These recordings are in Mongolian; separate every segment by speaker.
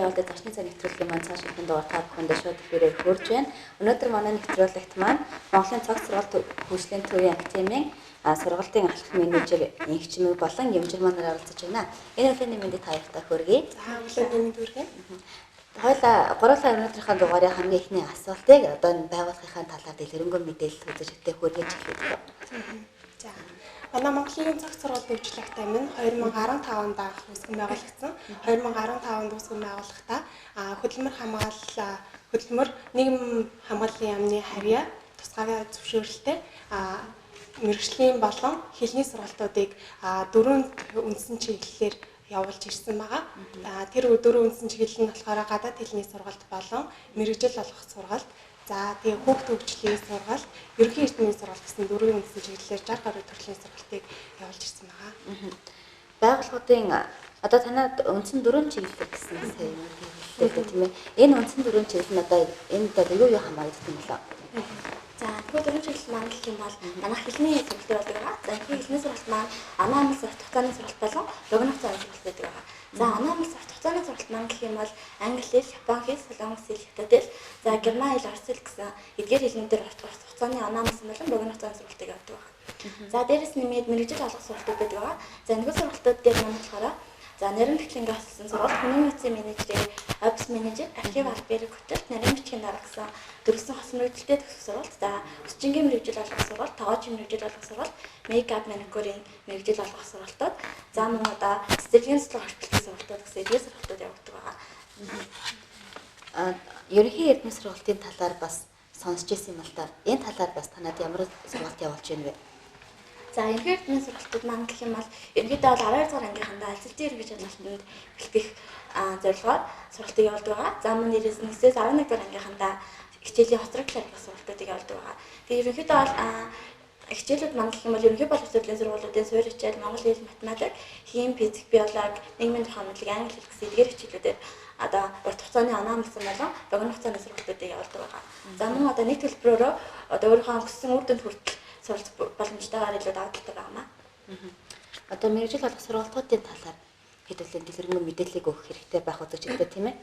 Speaker 1: явуулдаг зочны цаг нэвтрүүлгийн маань цааш ихэн дугаар та бүхэндээ шууд эфирээр хүрж байна. Өнөөдөр манай нэвтрүүлэгт маань Монголын цогц сургалт хөгжлийн төвийн академийн сургалтын алхах менежер инхчмэг болон Юмжир манаар оролцож байна. Энэ өдрийн мэндийг та бүхэнд хүргэе.
Speaker 2: За өглөөний мэнд хүргэе.
Speaker 1: Хойлоо гурлаа өнөөдрийнхээ дугаарын хамгийн ихний асуултыг одоо энэ байгууллагын талаар дэлгэрэнгүй мэдээлэл үзэгчдэд хүргэж эхлэв.
Speaker 2: За манай Монголын цогц сургалт хөгжлийн академи нь 2015 онд анх үүсгэн байгуулагдсан. 2015 онд үүсгэн байгуулахдаа хөдөлмөр нийгэм хамгааллын яамны харьяа тусгай зөвшөөрлөлтөй мэргэжлийн болон хэлний сургалтуудыг 4 үндсэн чиглэлээр явуулж ирсэн байгаа. Тэр 4 үндсэн чиглэл нь болохоор гадаад хэлний сургалт болон мэргэжил олгох сургалт, за тэгээ хүүхд хөгжлийн сургалт, ерөнхий эрдэнийн сургалт гэсэн 4 үндсэн чиглэлээр 60 гаруй төрлийн сургалтыг явуулж ирсэн байгаа.
Speaker 1: Байгууллагын одоо танад үндсэн 4 чиглэл гэсэн сая юм хэллээ тийм ээ. Энэ үндсэн 4 чиглэл нь одоо энд юу хамаардаг юм болоо?
Speaker 3: За тэгэхээр 4 чиглэл маань гэх юм бол манайх хэлний сургалт байдаг байгаа. За хэлний сургалт маань оноо амлын сургалт хугацааны сургалт болон богино хугацааны сургалт байдаг байгаа. За оноо амлын сургалт хугацааны сургалт маань гэх юм бол англи хэл, япон хэл, солонгос хэл, хятад хэл, за герман хэл, орос хэл гэсэн эдгээр хэлнүүдээр хугацааны оноо амлсан болон богино хугацааны сургалтыг авдаг байгаа. За дээрэс нэмээд мэргэжил олгох сургалтууд байдаг байгаа. За энэ сургалтууд дээр маань болохоор за нарийн бичлэгийн асуулсан сургалт, хүний нөөцийн менежер, офис менежер, архив албарыг хөтөлт, нарийн бичгийн дарга гэсэн дөрвсөн хос мэргэжилтэд төгсөх сургалт, за өсчингийн мэргэжил олгох сургалт, тоогоочийн мэргэжил олгох сургалт, мейкап маникюрын мэргэжил олгох сургалтууд, за мөн одоо цэцэрлэгийн судлах орчуулгын сургалтууд гэсэн эдгээр сургалтууд явагддаг байгаа.
Speaker 1: Ерөнхий эрдэнэ сургалтын талаар бас сонсч ирсэн юм л да. Энэ талаар бас танад ямар сургалт явуулж байна вэ?
Speaker 3: За ерөнхий эрдэнэ сургалтууд маань гэх юм бол ерөнхийдөө бол 12 дугаар ангийнхандаа ажилтны ерөнхий чадварлалтанд бэлтгэх зорилгоор сургалтыг явуулдаг байгаа. За мөн дээрээс нь 9-ээс 11 дугаар ангийнхандаа хичээлийн хоцрог шалгах сургалтуудыг явуулдаг байгаа. Тэгээ ерөнхийдөө бол хичээлүүд маань гэх юм бол ерөнхий боловсролын сургуулиудын суурь хичээл, монгол хэл, математик, хим, физик, биологи, нийгмийн тухай мэдлэг, англи хэл гэсэн эдгээр хичээлүүдээр одоо урт хугацааны оноо амлсан болон богино хугацааны сургалтуудыг явуулдаг байгаа. За мөн одоо нэг төлбөрөөр одоо өөрийнхөө хүссэн үр дүнд хүртэл суралц боломжтойгоор илүү давталдаг байна.
Speaker 1: Одоо мэргэжил олгох сургалтуудын талаар хэдүүлэн дэлгэрэнгүй мэдээллийг өгөх хэрэгтэй байх үзэгчдэд тийм ээ.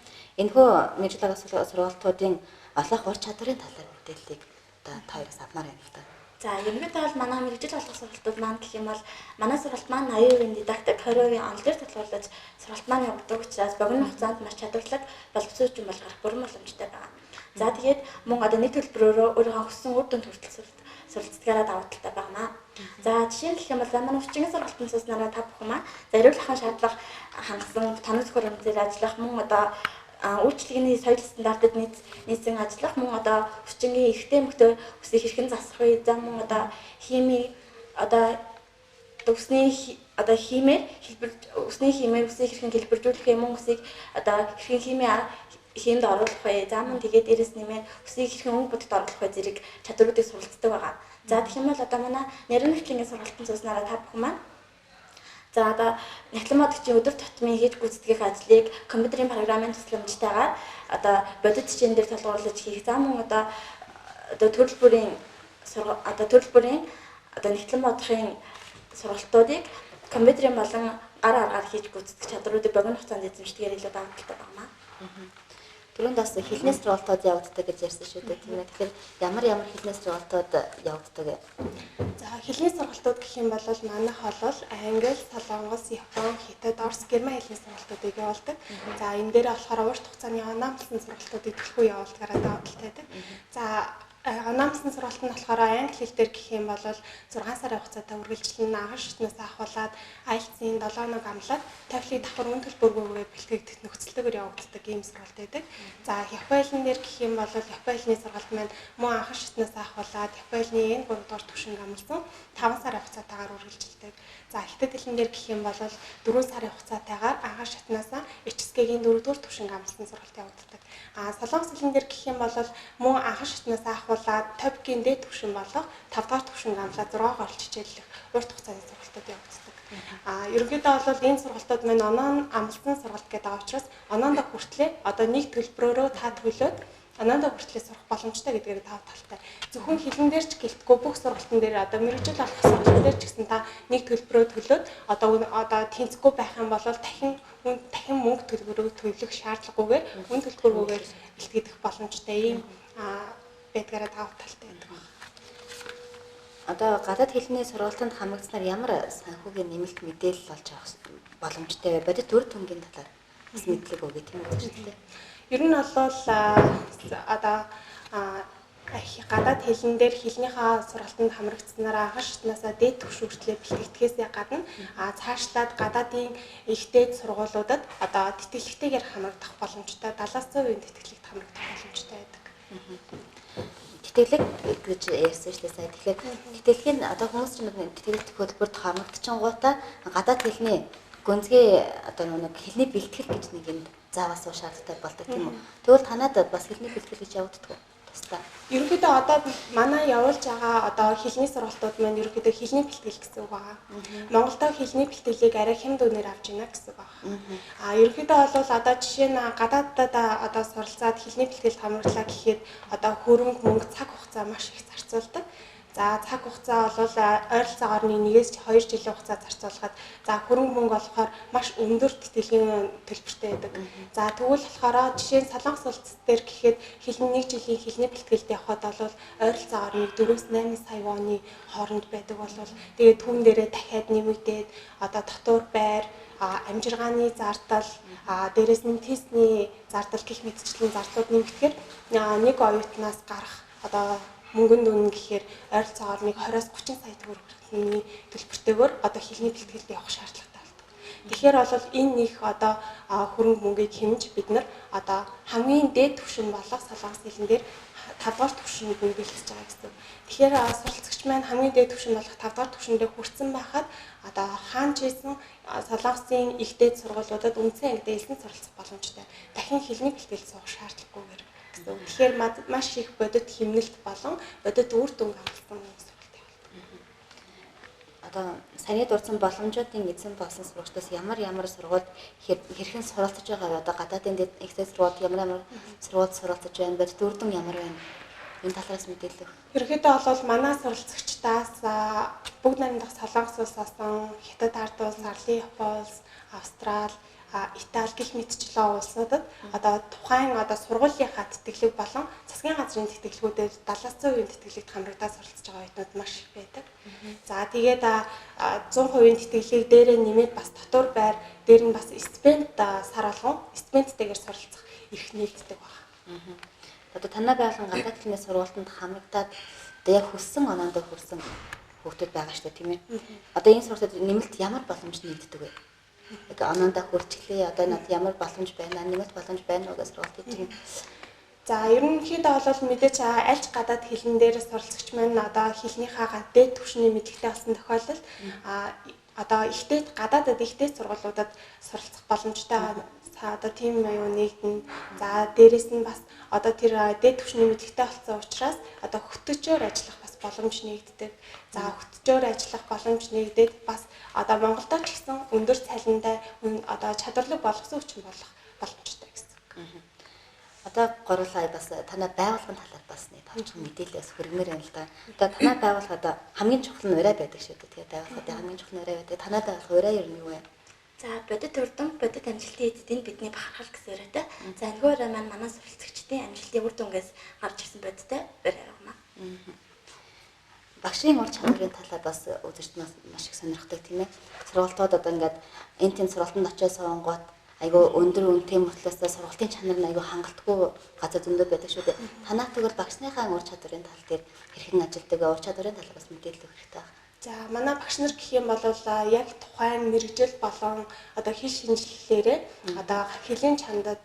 Speaker 1: Энэхүү мэргэжил олгох сургалтуудын олох ур чадварын талаар мэдээллийг одоо та хоёроос авмаар байна л да.
Speaker 3: За ерөнхийдөө бол манай мэргэжил олгох сургалтууд маань гэх юм бол манай сургалт маань 80% дидактик, 20% онол дээр татварлаж сургалт маань явагддаг учраас богино хугацаанд маш чадварлаг боловсруучсан болгох бүрэн боломжтой байгаа. За тэгээд мөн одоо нэг төлбөрөөр өөрийнхөө хүссэн үр дүнд хүртэл суралцдагаараа даваа талтай байна. За жишээ нь гэх юм бол манай хүчингийн сургалтын цуснараа та бүхэн маань зориулахын шаардлага хангасан тоног хөрөмжөөр ажиллах мөн одоо үйлчлэгээний соёл стандартад нийцэн ажиллах мөн одоо хүчингийн эрхтэй эмэгтэй үсийг хэрхэн засах вэ? За мөн одоо хими одоо үсний одоо химээр үсний химээр үсийг хэрхэн хэлбэржүүлэх юм үсийг одоо хэрхэн химд оруулах вэ? За мөн тэгээд дээрэс нэмээд үсийг хэрхэн өнгө бодит оруулах вэ зэрэг чадваруудыг суралцдаг байгаа. За тэгэх юм бол одоо манай нарийн бичлэгийн сургалтын цуснараа та бүхэн маань за одоо нягтлан модгчийн өдөр тутмын хийж гүйцэтгэх ажлыг компьютерийн програмын тусламжтайгаар одоо бодит хичээн дээр толгуурлаж хийх. За мөн одоо төрөл бүрийн нягтлан модгхийн сургалтуудыг компьютерийн болон гар аргаар хийж гүйцэтгэх чадруудыг богино хугацаанд эзэмшдгээр илүү давталтай байна.
Speaker 1: Түрүүнд бас хэлний сургалтууд явагддаг гэж ярьсан шүү дээ тийм ээ. Тэгэхээр ямар хэлний сургалтууд явагддаг вэ?
Speaker 2: За хэлний сургалтууд гэх юм бол манайх бол англи, солонгос, япон, хятад, орос, герман хэлний сургалтуудыг явуулдаг. За энэ дээр болохоор урт хугацааны оноо амлсан сургалтуудыг төлхөө явуулдагаараа даваа талтай байдаг. За оноо амлсан сургалт нь болохоор англи хэл дээр гэх юм бол 6 сарын хугацаатай үргэлжлэн агаш шатнаас ахуулаад IELTS-ийн 7 хоног амлаад TOEFL-ийг давхар үн төлбөргүйгээр бэлтгэгдэх нөхцөлтэйгээр явагддаг ийм сургалт байдаг. За япон хэлний дээр гэх юм бол япон хэлний сургалт маань мөн агаш шатнаас ахуулаад япон хэлний N3 дугаар түвшинг амлсан 5 сарын хугацаатайгаар үргэлжилдэг. За хятад хэлний дээр гэх юм бол 4 сарын хугацаатайгаар агаш шатнаас HSK-гийн 4 дугаар түвшинг амлсан сургалт явагддаг. Солонгос хэлний дээр гэх юм бол мөн агаш шатнаас ахуулаад TOEFL-гийн дээд түвшин болох 5 дугаар түвшинг амлаад 6 орч хичээллэх урт хугацааны сургалтууд явагддаг. Ерөнхийдөө бол энэ сургалтууд маань оноо амлсан сургалт гэдэг байгаа учраас оноондоо хүртлээ одоо нэг төлбөрөөрөө та төлөөд оноодоо хүртлээ сурах боломжтой гэдгээр тав талтай. Зөвхөн хэлэн дээр ч гэлтгүй бүх сургалтын дээр одоо мэргэжил олох сургалтын дээр ч гэсэн та нэг төлбөрөө төлөөд одоо тэнцэхгүй байх юм бол дахин мөнгө төлөх шаардлагагүйгээр мөнгө төлбөргүйгээр бэлтгэх боломжтой ийм байдгаараа таав талтай байдаг байна.
Speaker 1: Одоо гадаад хэлний сургалтанд хамрагдсанаар ямар санхүүгийн нэмэлт мэдээлэл олж авах боломжтой вэ? Бодит төр түнгийн талаар бас мэдлэг өгье тийм үү шүү дээ.
Speaker 2: Ер нь бол одоо гадаад хэлэн дээр хэлнийхээ сургалтанд хамрагдсанараа хаш шатнаасаа дээд түвш хүртлээр бэлтгэдгээсээ гадна цаашлаад гадаадын ихтэй сургуулиудад одоо тэтгэлэгтэйгээр хамрагдах боломжтой 70% тэтгэлэгт хамрагдах боломжтой байдаг.
Speaker 1: Тэтгэлэг гэж ярьсан шүү дээ сая. Тэгэхээр тэтгэлгийн одоо хүмүүс ч тэтгэлэгт хөтөлбөрт хамрагдчихгоотаа гадаад хэлний гүнзгий одоо нэг хэлний бэлтгэл гэж нэг юм заавал суу шаардлагатай болдог тийм үү. Тэгвэл танад бас хэлний бэлтгэл гэж явагддаг уу? Тусдаа.
Speaker 2: Ерөнхийдөө одоо манай явуулж байгаа одоо хэлний сургалтууд маань ерөнхийдөө хэлний бэлтгэл гэсэн үг байгаа. Монголд хэлний бэлтгэлийг арай хямд үнээр авч байна гэсэн үг байна. Ерөнхийдөө бол одоо жишээ нь гадаадад одоо суралцаад хэлний бэлтгэлд хамраглаа гэхэд одоо хөрөнгө мөнгө цаг хугацаа маш их зарцуулдаг. За цаг хугацаа бол ойролцоогоор 1-2 жилийн хугацаа зарцуулахад за хөрөнгө мөнгө болохоор маш өндөр тэтгэлгийн төлбөртэй байдаг. За тэгвэл болохоор жишээ нь Солонгос улс дээр гэхэд хэлний 1 жилийн хэлний бэлтгэлд явхад бол ойролцоогоор 4-8 сая воны хооронд байдаг болвол тэгээд түүн дээрээ дахиад нэмэгдээд одоо дотор байр амжиргааны зардал дээрээс нь тестний зардал гэх мэтчлийн зардлууд нэмэгдэхээр нэг оюутнаас гарах одоо мөнгөнд үнэ гэхээр ойролцоогоор 20-30 сая төгрөгийн төлбөртэйгээр одоо хэлний бэлтгэлд явах шаардлагатай болдог. Тэгэхээр бол энэ их одоо хөрөнгө мөнгийг хэмж бид нар одоо хамгийн дээд түвшин болох солонгос хэлэн дээр 5 дугаар түвшинд нь бэлтгэж байгаа гэсэн. Тэгэхээр суралцагч маань хамгийн дээд түвшин болох 5 дугаар түвшиндээ хүрсэн байхад одоо хаан ч ийсэн солонгосын их дээд сургуулиудад үндсэн ангид элсэн суралцах боломжтой. Дахин хэлний бэлтгэлд суух шаардлагагүйгээр. Тэгэхээр маш их бодит хэмнэлт болон бодит үр дүн хамтсан сургалт явуулдаг.
Speaker 1: Одоо саяны дурдсан боломжуудын эзэн болсон сургалтаас ямар сургууль хэрхэн суралцж байгаа вэ? Одоо гадаадын ихтэй сургууль ямар сургууль суралцж байна? Бодит үр дүн ямар байна? Энэ талаас мэдээлэл.
Speaker 2: Ерөнхийдөө бол манай суралцагчдаас бүгд найрамдах Солонгос улсаас, Хятад ард улс, Арлын Япон улс, Австрали, Итали гэх мэтчлэн улсуудад одоо тухайн одоо сургуулийнхаа тэтгэлэг болон засгийн газрын тэтгэлгүүдэд 70% тэтгэлэгт хамрагдаад суралцж байгаа оюутнууд маш их байдаг. За тэгээд 100% тэтгэлэг дээрээ нэмээд бас дотор байр дээр нь бас стипенд сар болгон стипендтэйгээр суралцах эрх нэгддэг байна.
Speaker 1: Одоо танай байгууллагын гадаад хэлний сургалтанд хамрагдаад одоо яг хүссэн оноонд хүрсэн хүүхдүүд байгаа шүү дээ тийм ээ. Одоо энэ сургалтад нэмэлт ямар боломж нэгддэг вэ? Яг оноондоо хүрчлээ. Одоо надад ямар боломж байна? Нэмэлт боломж байна уу гэж сургалт хийж.
Speaker 2: За ерөнхийдөө бол мэдээч альч гадаад хэлэн дээр суралцагч маань одоо хэлнийхаа дээд түвшний мэдлэгтэй болсон тохиолдолд одоо ихтэй гадаадад ихтэй сургуулиудад суралцах боломжтой одоо тийм аюу нэгдэн. За дээрэс нь бас одоо тэр дээд түвшний мэдлэгтэй болсон учраас одоо хөтөчөөр ажиллах бас боломж нэгддэг. За хөтөчөөр ажиллах боломж нэгдээд бас одоо Монголдо ч гэсэн өндөр цалинтай одоо чадварлаг боловсон хүчин болох боломжтой гэсэн.
Speaker 1: Одоо гурлаа бас танай байгууллагын талаар бас нэг товчхон мэдээлэлээс хүргэмээр байна л да. Одоо танай байгууллагад хамгийн чухал нь ураа байдаг шүү дээ. Тэгээд байгууллагын хамгийн чухал нь ураа байдаг. Танай байгууллага ураа ер нь юу вэ?
Speaker 3: За бодит урдам, бодит амжилтын эзэдийн бидний бахархал гэсэн ураатай. За энэгээр ураа маань манай суралцагчдын амжилтын үр дүнгээс гарч ирсэн бодиттой ураа юм аа.
Speaker 1: Багшийн ур чанарын талаар бас үзэгчд маш их сонирхдаг тийм ээ. Сургалтууд одоо ингээд энэ тийм сургалтанд очиж сонгоод айгүй өндөр үнэтэй мөртлөөс сургалтын чанар нь айгүй хангалтгүй газар зөндөө байдаг шүү дээ. Танаа тэгвэл багшныхаа ур чадварын тал дээр хэрхэн ажилладаг, ур чадварын талаар бас мэдээлэл өгөх хэрэгтэй байна.
Speaker 2: За манай багш нар гэх юм бол яг тухайн мэрэгжил болон одоо хэл шинжилгэлээрээ одоо хэлийн чандад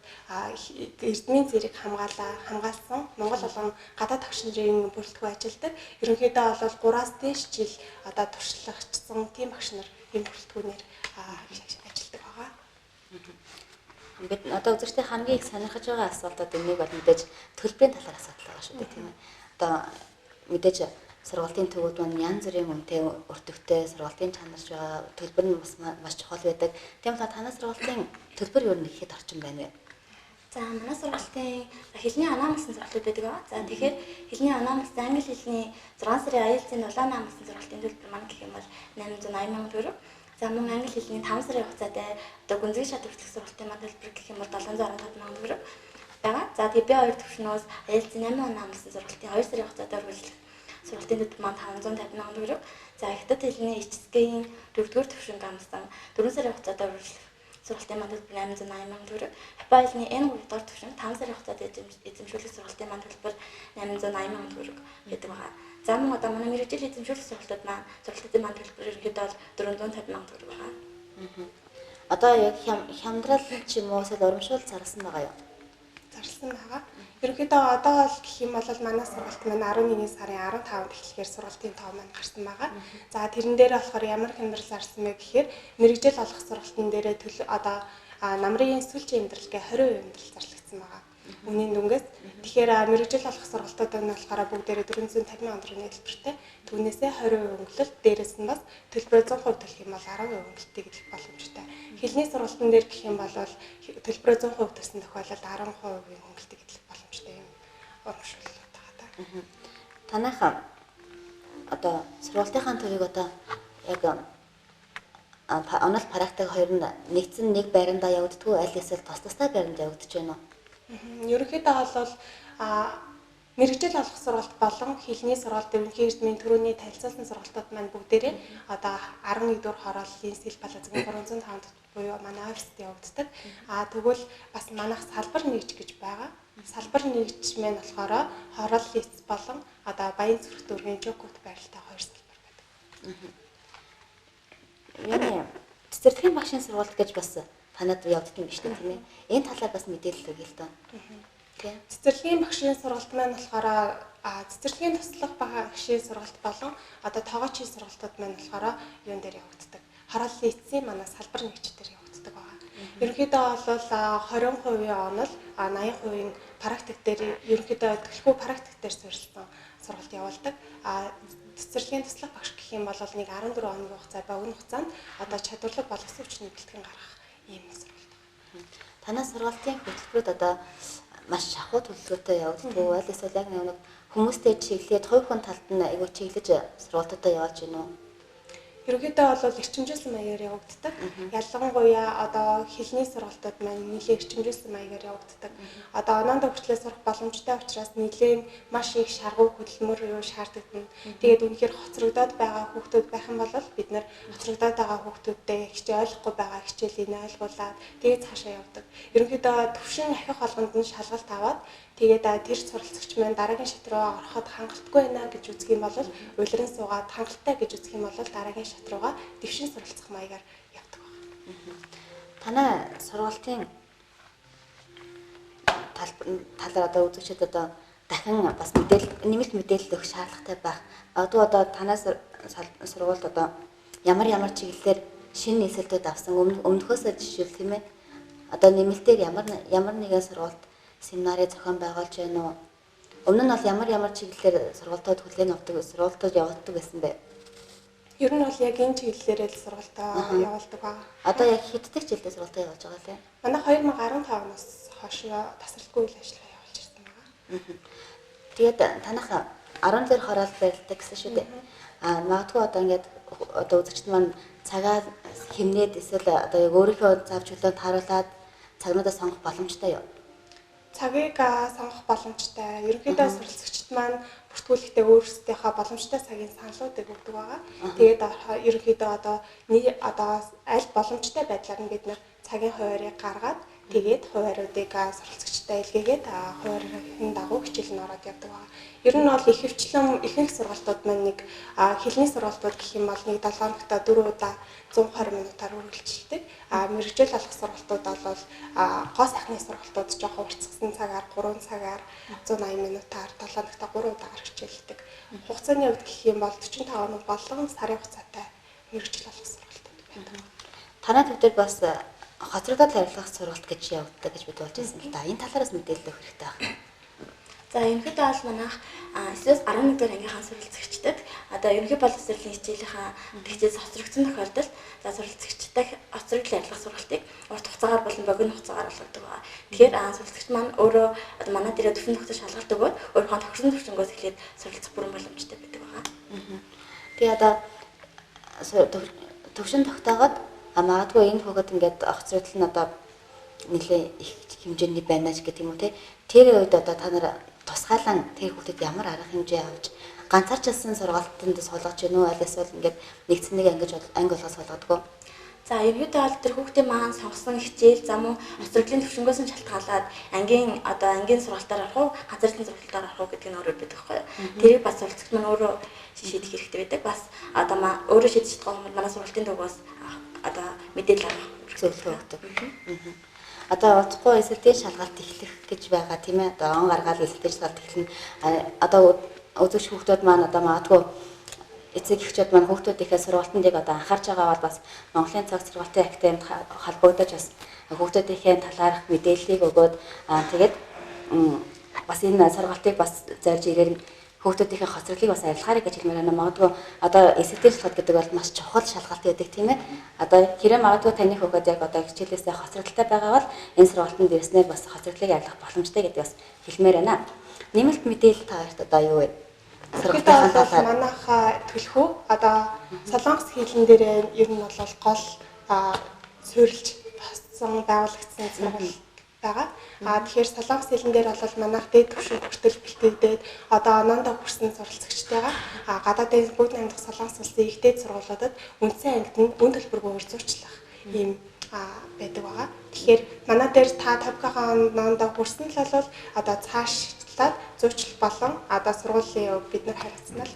Speaker 2: эрдмийн зэрэг хамгаалсан Монгол болон гадаад багш нарын бүрэлдэхүүн ажилдаг. Ерөнхийдөө бол 3-аас дээш жил одоо туршлагачсан тийм багш нар энэ бүрэлдэхүүнээр ажилдаг байгаа.
Speaker 1: Бид одоо үзэгчдийн хамгийн их сонирхож байгаа асуултууд нэг бол мэдээж төлбөрийн талаар асуудал байгаа шүү дээ тийм ээ. Одоо мэдээж сургалтын төвүүд маань янз бүрийн үнэтэй өртөгтэй сургалтын чанарч байгаа төлбөр нь маш чухал байдаг. Тийм болохоор танай сургалтын төлбөр юу нэхэд орчин байна вэ?
Speaker 3: За манай сургалтын хэлний анаамлсан сургалтууд байдаг аа. За тэгэхээр хэлний анаамлсан англи хэлний 6 сарын IELTS-ийн улаан анаамлсан сургалтын төлбөр маань гэх юм бол 880,000 төгрөг. За мөн англи хэлний 5 сарын хугацаатай одоо гүнзгий чадварчлах сургалтын маань төлбөр гэх юм бол 715 мянган төгрөг байгаа. За тэгээ би 2 төвшнөөс IELTS 8 он амласан сургалтын 2 сарын хугацаатай үргэлжлэх сургалтын төлбөр маань 550 мянган төгрөг. За хятад хэлний HSK-ийн 4-р төвшөнд амласан 4 сарын хугацаатай үргэлжлэх сургалтын маань төлбөр 880 мянган төгрөг. Японы хэлний N3 дахь төвшөнд 5 сарын хугацаатай эзэмшүүлэх сургалтын маань төлбөр 880 мянган төгрөг гэдэг байгаа. За мөн одоо манай мэргэжил эзэмшүүлэх сургалтууд маань сургалтын маань төлбөр ерөнхийдөө 450 мянган төгрөг байгаа.
Speaker 1: Одоо яг хямдрал ч юм уу эсвэл урамшуул зарласан байгаа юу?
Speaker 2: Зарласан байгаа. Ерөнхийдөө одоо бол гэх юм бол манай сургалт маань 11 сарын 15-нд эхлэхээр сургалтын тоо маань гарсан байгаа. За тэрэн дээр болохоор ямар хямдрал зарласан бэ гэхээр мэргэжил олох сургалтын дээрээ одоо намрын сүүлчийн амьдралгээ 20% хямдрал зарлагдсан байгаа. Үнийн дүнгээс тэгэхээр мэргэжил олох сургалтууд нь болохоор бүгдээрээ 450 мянган төгрөгийн төлбөртэй. Түүнээсээ 20% өнгөлөлт дээрээс нь бас төлбөрөө 100% төлөх юм бол 10% өнгөлөлтийг төлөх боломжтой. Хэлний сургалтын дээр гэх юм бол төлбөрөө 100% төлсөн тохиолдолд 10% өнгөлөлтийг төлөх боломжтой юм урамшууллаа та.
Speaker 1: Танайхаа одоо сургалтынхаа төлөгийг одоо яг онол практик хоёр нь нэгдсэн нэг байранда явагддгүй аль эсвэл тус тустай байранд явагдаж байна уу?
Speaker 2: Ерөнхийдөө бол мэргэжил олох сургалт болон хэлний сургалт ерөнхийдөө төрөний танилцуулсан сургалтууд маань бүгдээрээ одоо 11-р хорооллын Сэл Плазагийн 305 буюу манай оффист явагддаг. Тэгвэл бас манайх салбар нэгж гэж байгаа. Салбар нэгж маань болохоор хорооллын эц болон одоо Баян зүрх дүүргийн Жокут байралтай хоёр салбар байдаг.
Speaker 1: Яа, цэцэрлэгийн багшийн сургалт гэж бас танад явагддаг юм биш үү тийм ээ? Энэ талаар бас мэдээлэл өгье л доо. Тийм.
Speaker 2: Цэцэрлэгийн багшийн сургалт маань болохоор цэцэрлэгийн туслах багшийн сургалт болон одоо тоогоочийн сургалтууд маань болохоор юун дээр явагддаг. Хорооллын эцсийн манай салбар нэгж дээр явагддаг байгаа. Ерөнхийдөө бол 20% онол 80% практик дээр ерөнхийдөө төлхөө практик дээр суурилсан сургалт явуулдаг. Цэцэрлэгийн туслах багш гэх юм бол нэг 14 хоногийн хугацаа богино хугацаанд одоо чадварлаг боловсруулагчны бэлтгэн гаргах ийм сургалт.
Speaker 1: Танай сургалтын хөтөлбөрөд одоо маш шахуу төлөвлөгөөтэй явагддаг. Аль эсвэл яг нэг хүмүүстэй чиглээд хувь хүн талд нь айгүй чиглэж сургалтуудаа явуулж байна уу?
Speaker 2: Ерөнхийдөө бол эрчимжүүлсэн маягаар явагддаг. Ялангуяа одоо хэлний сургалтууд маань нэлээд эрчимжүүлсэн маягаар явагддаг. Одоо оноонд хүртлээр сурах боломжтой учраас нэлээд маш их шаргуу хөдөлмөр шаарддаг. Тэгээд үнэхээр хоцрогдоод байгаа хүүхдүүд байх юм бол бид нэр хоцрогдоод байгаа хүүхдүүдтэй хичээл ойлгохгүй байгаа хичээлийг ойлгуулад тэгээд цаашаа явдаг. Ерөнхийдөө төвшин ахих холгонд нь шалгалт аваад тэгээд тэр суралцагч маань дараагийн шат руу ороход хангалтгүй байна гэж үзэх юм бол улиран суугаад хангалттай гэж үзэх юм бол дараагийн шат руугаа дэвшин суралцах маягаар явдаг байна.
Speaker 1: Танай сургалтын талаар одоо үзэгчид одоо дахин бас нэмэлт мэдээлэл өгөх шаардлагатай байх. Одоо танай сургуульд одоо ямар чиглэлээр шинэ нийслэлүүд авсан өмнөхөөсөө жишээл тийм ээ. Одоо нэмэлтээр ямар нэгэн сургуульд семинарын зохион байгуулж байна уу? Өмнө нь бол ямар чиглэлээр сургалтууд хүлээн авдаг, сургалтууд явуулдаг байсан бэ?
Speaker 2: Ер нь бол яг энэ чиглэлээр л сургалтаа явуулдаг байна.
Speaker 1: Одоо яг хэддэг жилдээ сургалтаа явуулж байгаа лээ?
Speaker 2: Манай 2015-наас хойш тасралтгүй үйл ажиллагаа явуулж ирсэн байна.
Speaker 1: Тэгээд танах 10 дээр хороол барилдаг гэсэн шүү дээ. Магадгүй одоо ингээд одоо үзэгчд маань цагаа хэмнээд эсвэл одоо яг өөрийнхөө зав чөлөөнд харуулад цагнуудаа сонгох боломжтой юу?
Speaker 2: Цагийг сонгох боломжтой. Ерөнхийдөө суралцагчид маань бүртгүүлэхдээ өөрсдийнхөө боломжтой цагийн саналуудыг өгдөг байгаа. Тэгээд ерөнхийдөө одоо аль боломжтой байдлаар нь бид нэр цагийн хуваарийг гаргаад тэгээд хувааруудыг суралцагчтай илгээгээд хуваарийн дагуу хичээл нь ороод явдаг байгаа. Ер нь бол ихэнх сургалтууд маань нэг хэлний сургалтууд гэх юм бол нэг 7 хоногт 4 удаа 120 минутаар үргэлжилдэг. Мэргэжил олох сургалтууд бол гоо сайхны сургалтууд жоохон уртсгсан цагаар 3 цагаар 180 минутаар 7 хоногт 3 удаагаар хичээлдэг. Хугацааны хувьд гэх юм бол 45 хоног болон сарын хугацаатай мэргэжил олох сургалтууд байдаг.
Speaker 1: Танай төвдөр бас хоцрогдоод харилцах сургалт гэж явагддаг гэж бид болж байсан л да. Энэ талаараас мэдээлэл өгөх хэрэгтэй байна.
Speaker 3: За ерөнхийдөө бол манайх 9-өөс 11 дугаар ангийнхаа суралцагчдад одоо ерөнхий боловсролын хичээлийнхаа тэгчээс хоцрогдсон тохиолдолд за суралцагчтай хоцрогдол ярилцах сургалтыг урт хугацаагаар болон богино хугацаагаар болгодог байгаа. Тэгэхээр суралцагч маань өөрөө одоо манай дээр төвшин нөхцөл шалгалт өгөөд өөрийнхөө төгссөн төвшнгөөс эхлээд суралцах бүрэн боломжтой байдаг байгаа.
Speaker 1: Тэгээ одоо төвшин тогтоогоод магадгүй энэ хөгөөд ингээд огцрол нь одоо нэлээ их хэмжээний байна ч гэх юм уу те. Тэр үед одоо та нар тусгаалan тэр хүүхдэд ямар арга хэмжээ авч ганцаарчилсан сургалтанд суулгаж гэнэ үү? Аль эсвэл ингээд нэгдсэн нэг анги болгож суулгадаггүй.
Speaker 3: За ерөнхийдөө бол тэр хүүхдийн маань сонгосон хичээл зам уу хоцроглын төвшнгөөс нь шалтгаалаад ангийн сургалтаар авах уу газрын сургалтаар авах уу гэдэг нь өөрөө байдаг байхгүй юу. Тэрийг бас суралцагч маань өөрөө шийдэх хэрэгтэй байдаг. Бас одоо өөрөө шийдэж чадах хүмүүс манай сургалтын төвөөс одоо мэдээлэл авах
Speaker 1: зөвлөгөө өгдөг. Одоо удахгүй эсэлтийн шалгалт эхлэх гэж байгаа тийм ээ. Одоо он гаргаал эсэлтийн шалгалт эхлэнэ. Одоо үзэгч хүүхдүүд маань одоо магадгүй эцэг эхчүүд маань хүүхдүүдийнхээ сургалтанд яг одоо анхаарч байгаа бол бас Монголын цаг сургалтын академид холбогдож бас хүүхдүүдийнхээ талаарх мэдээллийг өгөөд тэгээд бас энэ сургалтыг бас зорж ирээр хүүхдүүдийнхээ хоцроглыг бас арилгахаарай гэж хэлмээр байна. Магадгүй одоо эсэлтийн шалгалт гэдэг бол маш чухал шалгалт гэдэг тийм ээ. Одоо хэрэг магадгүй таны хүүхэд яг одоо хичээлээсээ хоцрогдолтой байгаа бол энэ сургалтанд ирснээр бас хоцроглыг арилгах боломжтой гэдэг бас хэлмээр байна. Нэмэлт мэдээлэл та хоёрт одоо юу вэ?
Speaker 2: Сургалтын талаар манайхаа төлхөө одоо Солонгос хэлэн дээр ер нь бол гол суурилж басан байгуулагдсан сургалт байгаа. Тэгэхээр Солонгос хэлэн дээр бол манайх дээд түвшин хүртэл бэлтгэгдээд одоо онондоо хүрсэн суралцагчтайгаа гадаадын бүгд найрамдах Солонгос улсын ихтэй сургуулиудад үндсэн ангид нь үн төлбөргүй зурчлах ийм байдаг байгаа. Тэгэхээр манай дээр та 5К онондоо хүрсэн л бол одоо цаашлаад зурчил болон одоо сургуулийн бид нар харилцсан л.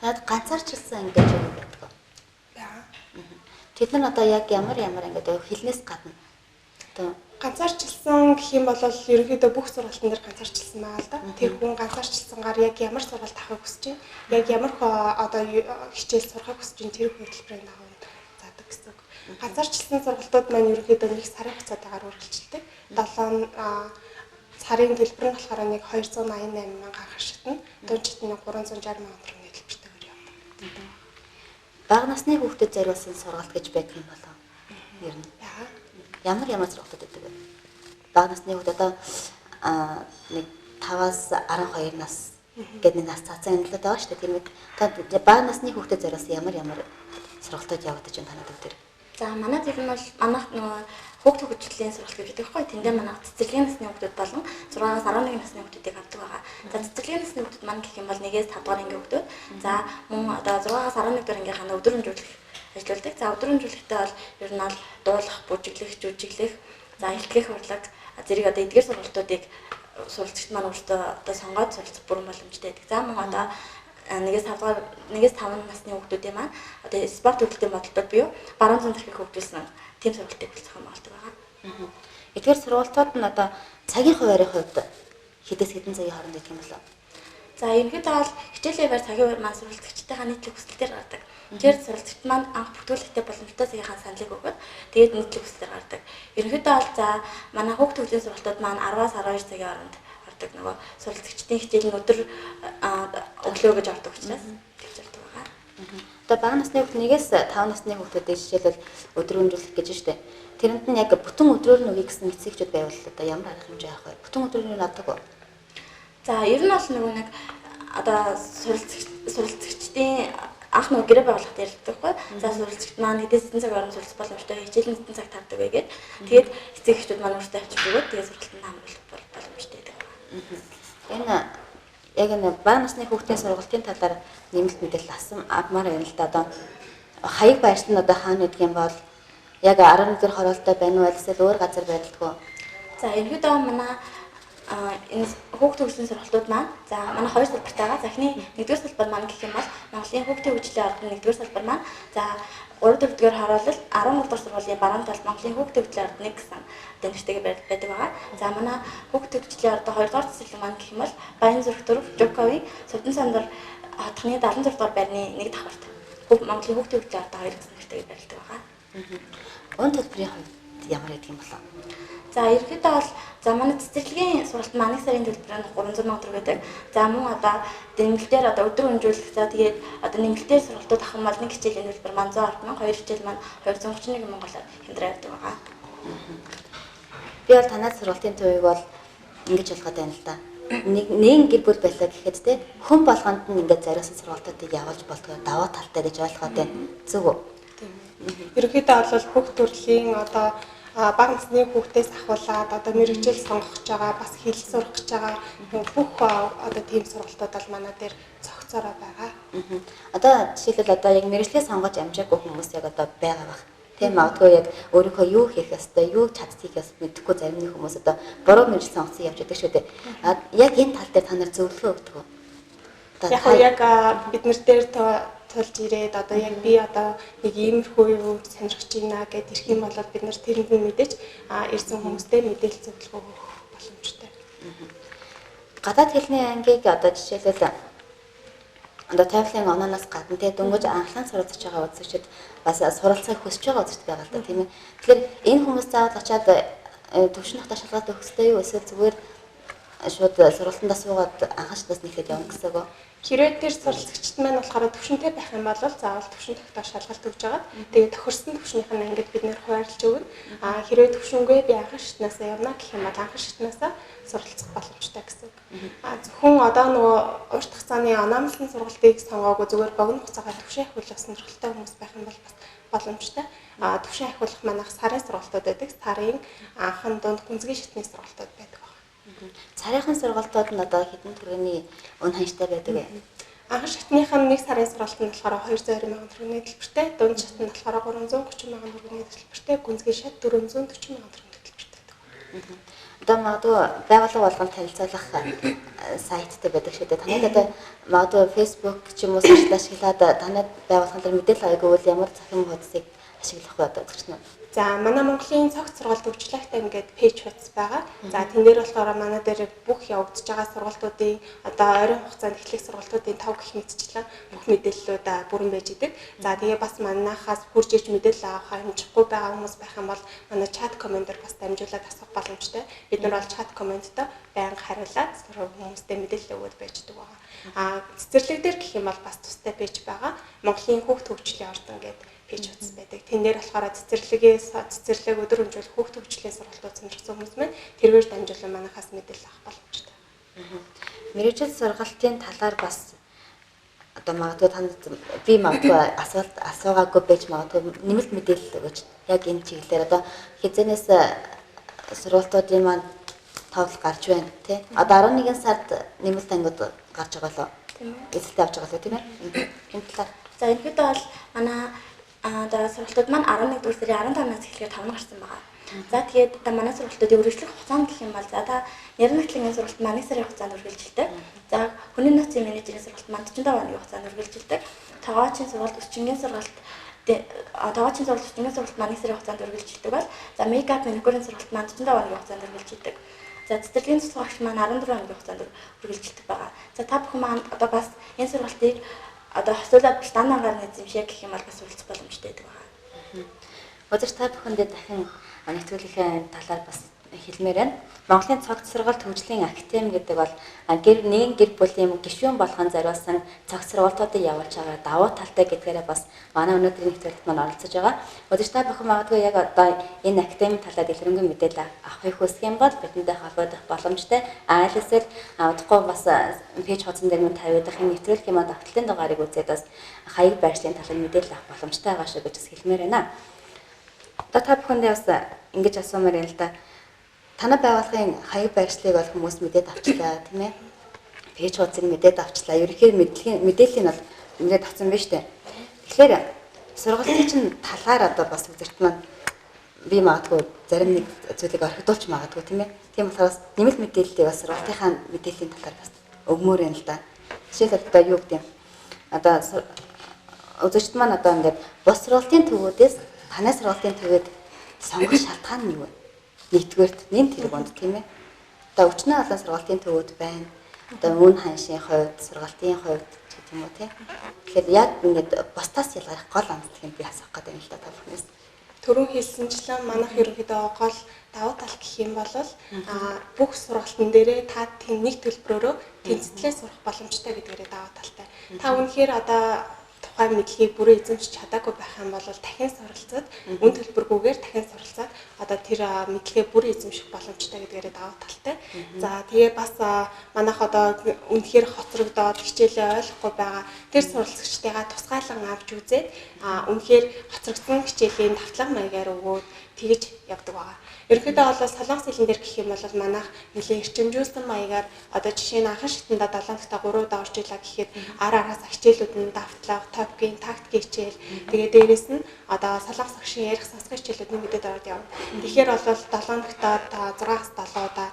Speaker 1: Тэгэд ганцаарчилсан анги гэж юм байдаг.
Speaker 2: Баа.
Speaker 1: Тэд нар одоо яг ямар ингээд хэлнээс гадна одоо
Speaker 2: ганцаарчилсан гэх юм бол ерөнхийдөө бүх сургалтын дээр ганцаарчилсан байгаа л да. Тэр хүн ганцаарчилсангаар яг ямар сургалт авахыг хүсэж байна, яг ямар одоо хичээл сурахыг хүсэж байна, тэр хөтөлбөрийн дагуу заадаг гэсэн үг. Ганцаарчилсан сургалтууд маань ерөнхийдөө нэг сарын хугацаатайгаар үргэлжилдэг. 7 сарын төлбөр нь болохоор нэг 288 мянга хашигтана. Дундчид нь 360 мянган төгрөгийн төлбөртэйгээр явдаг.
Speaker 1: бага насны хүүхдэд зориулсан сургалт гэж байдаг юм болоо. Ер нь. Ямар сургалтууд байдаг вэ? Бага насны хүүхд одоо нэг 5-аас 12 нас гэдэг нас цаацсан анилаад байгаа шүү дээ. Тийм үү? Та бага насны хүүхдэд зориулсан ямар сургалтууд явагдаж байна танад өдөр?
Speaker 3: За манай зөв нь бол манайх нөгөө хүүхд хөгжлийн сургалт гэж байдаг байхгүй. Тэндээ манайх цэцэрлэгийн насны хүүхдүүд болон 6-аас 11 насны хүүхдүүдийг авдаг байгаа. За цэцэрлэгийн насны хүүхдүүд маань гэх юм бол 1-ээс 5 дугаар ангийн хүүхдүүд. За мөн одоо 6-аас 11 дугаар ангийнхаа өдрөмжүүлэх ажилладаг. За өдрөмжүүлэхдээ бол ер нь бол дуулах, бүжиглэх, жүжиглэх, за эхлэх урлаг зэрэг одоо эдгээр сургалтуудыг суралцагч маань өөртөө одоо сонгоод суралцах бүрэн боломжтой байдаг. За мөн одоо 1-ээс 5 насны хүүхдүүдийн маань одоо спорт хөгжлийн бодолтой буюу баруун зам төрхийг хөгжүүлсэн тийм сургалтыг хүргэх юм болдог байгаа.
Speaker 1: Эдгээр сургалтууд нь одоо цагийн хуваарийн хувьд хэдээс хэдэн цагийн хооронд идэх юм болоо?
Speaker 3: За ерөнхийдөө бол хичээлийн хуваар цагийн хуваар маань суралцагчтайгаа нийтлэг хүсэлтээр гардаг. Тэгэхээр суралцагч маань анх бүртгүүлэхдээ боломжтой цагийнхаа саналыг өгөөд тэгээд нийтлэг хүсэлтээр гардаг. Ерөнхийдөө бол за манай хүүхд хөгжлийн сургалтууд маань 10-аас 12 цагийн хооронд гардаг. Нөгөө суралцагчдын хичээл нь өдөр өглөө гэж ордог учраас тэгж болдог байгаа.
Speaker 1: Одоо бага насны хүүхд 1-ээс 5 насны хүүхдүүдийн жишээлбэл өдрөмжүүлэх гэж штэ. Тэрэнд нь яг бүтэн өдрөөр нь үгүй гэсэн эцэгчүүд байвал одоо ямар арга хэмжээ авах вэ? Бүтэн өдрөөр нь авдаг уу?
Speaker 3: За ер нь бол нөгөө нэг одоо суралцагчдын анх нөгөө гэрээ байгуулахад ярилдаг байхгүй. За суралцагч маань хэдэн цаг орон суралцах боломжтой хичээлийн хэдэн цаг тавьдаг вэ гэд. Тэгээд эцэг эхчүүд маань өөртөө авчиж өгөөд тэгээд сургалтанд хамруулах боломжтой байдаг.
Speaker 1: Энэ яг энэ бага насны хүүхдийн сургалтын талаар нэмэлт мэдээлэл авмаар байна л да. Одоо хаяг байрт нь одоо хаана гэдэг юм бол яг 11 дэх хороолтой байна уу эсвэл өөр газар байдалгүй.
Speaker 3: За ерөнхийдөө манай энэ хүүхд хөгжлийн сургалтууд маань за манай хоёр салбартай байгаа. За эхний 1-р салбар маань гэх юм бол Монголын хүүхдийн хөгжлийн ордны 1-р салбар маань за 3-4-р хороолол 11 дахь сургуулийн баруун талд Монголын хүүхдийн хөгжлийн ордны гэсэн одоо нэртэйг байдаг байгаа. За манай хүүхдийн хөгжлийн ордын 2-р цэцэрлэг маань гэх юм бол Баянзүрх төрөв Жуковын Сүдэн сандар хотны 76 дугаар байрны 1 давхарт Монголын хүүхдийн хөгжлийн ордын 2 гэсэн нэртэйг барьдаг байгаа.
Speaker 1: Өн төлбөрийн хувьд ямар гэдэг юм болоо?
Speaker 3: За ерөнхийдөө бол за манай цэцэрлэгийн сургалт маань 1 сарын төлбөр нь 300 сая төгрөг гэдэг. За мөн одоо нэмэлтээр одоо өдөр хөнжүүлэх за тэгээд одоо нэмэлтээр сургалтууд авах юм бол нэг хичээлийн төлбөр маань 110 мянга, хоёр хичээл маань 231 мянгаар хэмдрээ явдаг байгаа.
Speaker 1: Би бол танай сургалтын төвийг бол ингэж болгоод байна л да. Нэг гэр бүл байлаа гэхэд те хүн болгонд нь ингээд зориулсан сургалтуудыг явуулж болтгоо даваа талтай гэж ойлгоод байна. Зөв үү?
Speaker 2: Ерөнхийдөө бол бүх төрлийн одоо бага насны хүүхдээс ахуулаад одоо мэрэгжил сонгох гэж байгаа, бас хэл сурах гэж байгаа бүх одоо тийм сургалтууд бол манай дээр зохицороо байгаа.
Speaker 1: Одоо жишээлбэл одоо яг мэрэгчлээ сонгож амжаагүй хүмүүс яг одоо байгаа бах. Тийм магадгүй яг өөрийнхөө юу хийх ёстой, юу чаддгийг мэдэхгүй зарим нэг хүмүүс одоо буруу мэрэгжил сонгосон явж байдаг шүү дээ. Яг энэ тал дээр та нар зөвлөгөө өгдөг үү?
Speaker 2: Яг бид нар дээр тулж ирээд одоо яг би одоо нэг иймэрхүү юм сонирхож байна гэд ирэх юм бол бид нар тэрэнд нь мэдээж ирсэн хүмүүстэй мэдээлэл зөвлөгөө өгөх боломжтой.
Speaker 1: Гадаад хэлний ангийг одоо жишээлбэл одоо TOEFL-ын ононоос гадна те дөнгөж анхлан суралцж байгаа үзэгчид бас суралцахыг хүсэж байгаа үзэгчд байгаа л да тийм ээ. Тэгэхээр энэ хүмүүс заавал очиад төвшин хотоо шалгаад өгөх ёстой юу эсвэл зүгээр шууд сургалтандаа суугаад анхаачлаас нэхэд явна гэсэн үг.
Speaker 2: Хэрвээ тэр суралцагчид маань болохоор төвшөнтэй байх юм бол заавал төвшин тогтоох шалгалт өгж байгаа. Тэгээд тохирсон төвшнийх нь ангид бид нэр хуваарлж өгнө. Хэрвээ төвшингүй би анхан шатнаасаа явна гэх юм бол анхан шатнаасаа суралцах боломжтой гэсэн. Зөвхөн одоо нөгөө урт хугацааны анамлын сургалтыг сонгоогүй зүгээр богино хугацаагаар төвшин ахиулах сонирхолтой хүмүүс байх юм бол бас боломжтой. Төвшин ахиулах манайх сарын сургалтууд байдаг. Сарын анхан дунд гүнзгий шатны сургалтууд байдаг.
Speaker 1: Царайхан сургалтууд нь одоо хэдэн төгрөгийн өн ханштай байдаг вэ?
Speaker 2: Анхан шатных нь 1 сарын сургалт нь болохоор 220 мянган төгрөгийн төлбөртэй, дунд шат нь болохоор 330 мянган төгрөгийн төлбөртэй, гүнзгий шат 440 мянган төгрөгийн төлбөртэй байдаг.
Speaker 1: Одоо магадгүй байгууллага болгон танилцуулах сайттай байдаг шүү дээ. Танад одоо магадгүй Facebook ч юм уу сошиал ашиглаад танад байгууллагын мэдээлэл агуулгал ямар захин хуудсыг ашиглах вэ одоо гэж байна.
Speaker 2: За манай Монголын цогц сургалт өвчлөгтэй ингээд пэйж хуудас байгаа. За тэн дээр болохоор манай дээр бүх явагдаж байгаа сургалтуудын одоо ойрын хугацаанд эхлэх сургалтуудын тав гэх мэтчлэн бүх мэдээллүүд бүрэн байж идэг. За тэгээ бас манайхаас хурж иж мэдээлэл авах хэмжихгүй байгаа хүмүүс байх юм бол манай чат комментээр бас дамжуулаад асуух боломжтой. Бид нар бол чат комменттой байнга хариулаад хүмүүстэй мэдээлэл өгöd байждаг байгаа. Цэцэрлэг дээр гэх юм бол бас тустай пэйж байгаа. Монголын хүүхд хөгжлийн ордон гэдэг пэйж утас байдаг. Тэн дээр болохоор цэцэрлэг өдөр хөнжүүлэх хүүхд хөгжлийн сургалтууд сонирхсан хүмүүс маань тэргээр дамжуулан манайхаас мэдээлэл авах боломжтой.
Speaker 1: Мэргэжил сургалтын талаар бас одоо магадгүй танд би магадгүй асуулт асуугаагүй байж магадгүй нэмэлт мэдээлэл өгөөч. Яг энэ чиглэлээр одоо хязгаарнаас сургалтуудын маань товл гарч байна тий. Одоо 11 сард нэмэлт ангид гарч байгаа лөө. Тийм ээ. Эцэлтэй авч байгаа лөө тийм ээ. Энэ талаар.
Speaker 3: За ерөнхийдөө бол манай одоо сургалтууд маань 11 дугаар сарын 15-наас эхлэхээр 5 гарсан байгаа. За тэгээд одоо манай сургалтуудын үргэлжлэх хугацаанд гэх юм бол за та Нэрнэтлэгийн сургалт маань 1 сарын хугацаанд үргэлжилдэг. За хүний нөөцийн менежерийн сургалт маань 45 хоногийн хугацаанд үргэлжилдэг. Тоогоочийн сургалт, өчнгийн сургалт тоогоочийн сургалт, өчнгийн сургалт маань 1 сарын хугацаанд үргэлжилдэг бол за мейкап маникюрын сургалт маань 45 хоногийн хугацаанд үргэлжилдэг. За цэцэрлэгийн цэцлэгч маань 14 хоногийн хугацаанд үргэлжилдэг байгаа. За та бүхэн маань одоо бас энэ сургалтыг одоо хосуулаад стандаргаар нэзэмшээ гэх юм бол бас үлдэх боломжтой байдаг байна.
Speaker 1: Өдөр та бүхэндээ дахин нэвтрүүлгийн талаар бас хэлмээр байна. Монголын цогц сургалт хөгжлийн академи гэдэг бол нэгэн гэр бүлийн гишүүн болгон зориулсан цогц сургалтуудыг явуулж байгаа давуу талтай гэдгээрээ бас манай өнөөдрийн нэвтрүүлэгт маань оролцож байгаа. Өдөр та бүхэн магадгүй яг одоо энэ академийн талаар дэлгэрэнгүй мэдээлэл авахыг хүсэх юм бол бидэнтэй холбогдох боломжтой. Аль эсвэл удахгүй бас пэйж хуудсан дээр мөн тавьдаг энэ нэвтрүүлгийн маань давталтын дугаарыг үзээд бас хаяг байршлын талаар мэдээлэл авах боломжтой байгаа шүү гэж хэлмээр байна. Одоо та бүхэндээ бас ингэж асуумаар юм л да. Танай байгууллагын хаяг байршлыг бол хүмүүс мэдээд авчлаа тийм ээ. Пэйж хуудсыг мэдээд авчлаа. Ерөнхийдөө мэдээллийг бол мэдээд авсан байна шүү дээ. Тэгэхээр сургалтын чинь талаар одоо бас үзэгч маань би магадгүй зарим нэг зүйлийг орхидуулж магадгүй тийм ээ. Тийм болохоор нэмэлт мэдээллийг бас сургалтынхаа мэдээллийн талаар бас өгмөр юм л да. Жишээлбэл одоо юу гэдэг юм. Одоо үзэгч маань одоо ингээд бус сургалтын төвүүдээс танай сургалтын төвөд сонгох шалтгаан нь юу вэ? Нэгдүгээрт нэн тэргуунд тийм ээ. Одоо өчнөө олон сургалтын төвүүд байна. Одоо үн ханшийн хувьд, сургалтын хувьд гэх юм уу тийм. Тэгэхээр яг ингээд бусдаас ялгарх гол онцлог нь би асуух гэдэг юм л да та бүхнээс.
Speaker 2: Түрүүн хэлсэнчлэн манайх ерөнхийдөө гол давуу тал гэх юм бол бүх сургалтын дээрээ та тийм нэг төлбөрөөрөө тэнцвэрлээ сурах боломжтой гэдгээрээ давуу талтай. Та үнэхээр одоо тухайн мэдлэгийг бүрэн эзэмшиж чадаагүй байх юм бол дахин суралцаад үн төлбөргүйгээр дахин суралцаад одоо тэр мэдлэгээ бүр эзэмших боломжтой гэдгээрээ даваа талтай. За тэгээ бас манайх одоо үнэхээр хоцрогдоод хичээлээ ойлгохгүй байгаа тэр суралцагчдыгаа тусгаалan авч үзээд үнэхээр хоцрогдсон хичээлийн давтлага маягаар өгөөд тэгж явдаг байгаа. Ерөнхийдөө бол солонгос хэлэн дээр гэх юм бол манайх нэлээд эрчимжүүлсэн маягаар одоо жишээ нь анхан шатанда 7 дахь 3 удаа орж илаа гэхэд араас хичээлүүд нь давтлага, топикийн, тактикийн хичээл тэгээ дээрэс нь одоо солонгос багшийн ярих сонсгох хичээлүүд нь мэдээд ороод явна. Тэгэхээр бол 7 дахь 6-аас 7 удаа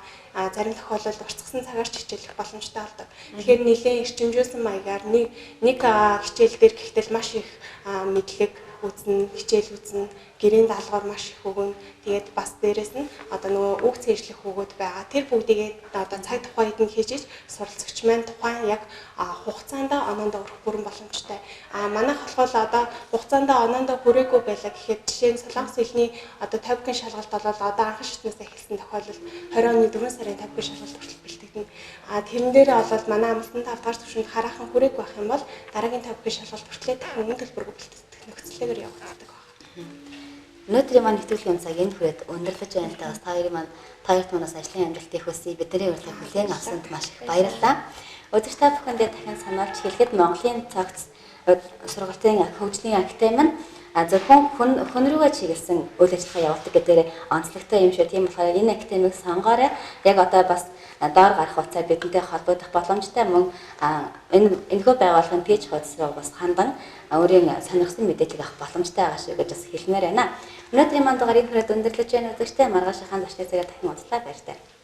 Speaker 2: зарим тохиолдолд уртсгсан цагаар ч хичээлэх боломжтой болдог. Тэгэхээр нэлээд эрчимжүүлсэн маягаар нэг хичээл дээр гэхдээ маш их мэдлэг үзнэ, хичээл үзнэ, гэрийн даалгавар маш их өгнө. Тэгээд бас дээрэс нь одоо нөгөө үг цээжлэх өгөөд байгаа. Тэр бүгдийг одоо цаг тухайд нь хийж суралцагч маань тухайн яг хугацаанд оноонд өрөх бүрэн боломжтой. Манайх болохоор одоо хугацаанд оноонд хүрээгүй байлаа гэхэд жишээ нь солонгос хэлний одоо 50-гийн шалгалт бол одоо анхан шатнаас эхэлсэн тохиолдолд 20 оны 4 сарын 50-гийн шалгалт хүртэл бэлтгэдэг. Тэрэн дээрээ бол манай амлалтанд 5 дахь түвшинд хараахан хүрээгүй байх юм бол дараагийн 5-гийн шалгалт хүртлээр дахин өмнө төлбөргүй бэлтгэдэг нөхцөлөөр явагддаг байна.
Speaker 1: Өнөөдрийн маань нэвтрүүлгийн цаг энэ хүрээд өндөрлөж байна л та бас хоёрт манаас ажлын амьдралтыг хүсье. Бидний урилгыг хүлээн авсанд маш их баярлалаа. Өдөрт та бүхэндээ дахин сануулж хэлэхэд Монголын цогц сургалтын хөгжлийн академи нь зөвхөн хүн рүүгээ чиглэсэн үйл ажиллагаа явуулдаг гэдгээр онцлогтой юм шүү. Тийм болохоор энэ академиг сонгоорой. Яг одоо бас доор гарах хугацаа бидэнтэй холбогдох боломжтой мөн энэхүү байгууллагын пэйж хуудасруу бас хандан өөрийн сонирхсан мэдээлэл авах боломжтой байгаа шүү гэж бас хэлмээр байна. Өнөөдрийн манд дугаарыг хүрээд өндөрлөж байна үзэгчтэй маргааш хаан зочны цагаар дахин уулзлаа баярлалаа.